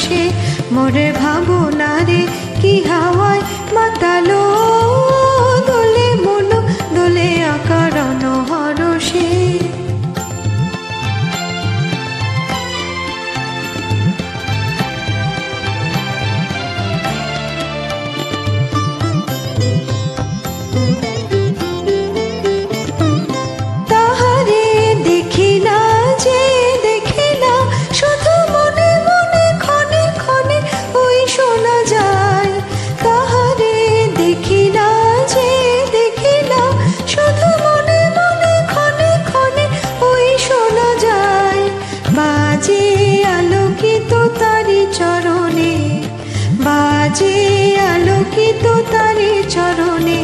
হরষে মোরে ভাবনারে কি হাওয়ায় মাতালো দোলে মন দোলে অকারণ হরষে। বাজে আলোকিত তারি চরণে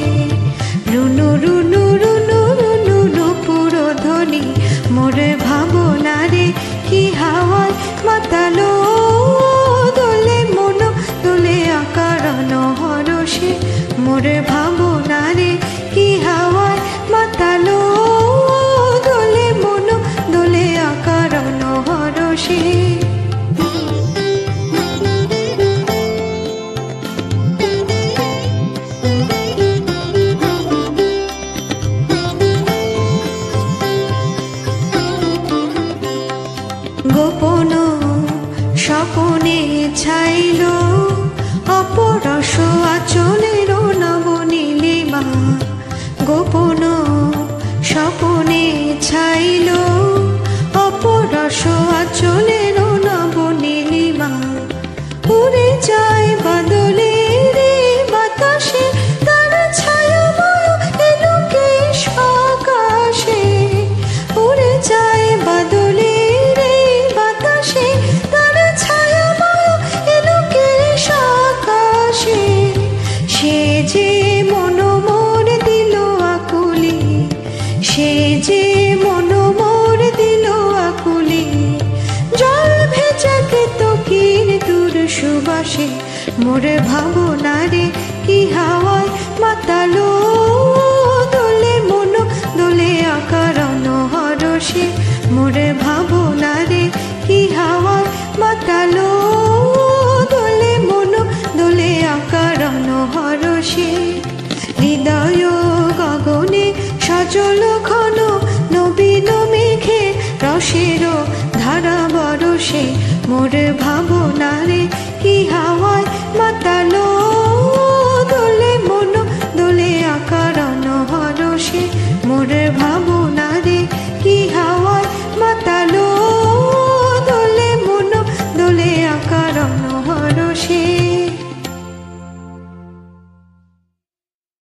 রুনু রুনু রুনু রুনু নুপুর ধ্বনি মোরে ভাবনারে কি হাওয়ায় মাতালো দোলে মন দোলে অকারণ হরষে মোরে ভাবনারে কি হাওয়ায় মাতালো দোলে মন দোলে অকারণ হরষে। গোপন স্বপনে ছাইল অপরস আচলের নবনীলিমা গোপন স্বপনে ছাইল অপরস আচলের নবনীলিমা উড়ে যায় বাদলের বাতাসে তার ছায়াময় এলোকেশ আকাশে উড়ে যায় বাদলের সে যে মন মোর দিল আকুলি সে যে মন মোর দিল আকুলি জল ভেজা কেতকীর দূর সুবাসে মোরে ভাবনারে কি হাওয়ায় মাতালো দোলে মন দোলে অকারণ হরষে মোরে ভাবনারে কি হাওয়ায় মাতালো দোলে মন দোলে অকারণ হরষে। হৃদয় গগনে সজল ঘন নবীন মেঘে রসের ধারা বরষে মোর ভাবনারে কি হাওয়ায় মাতালো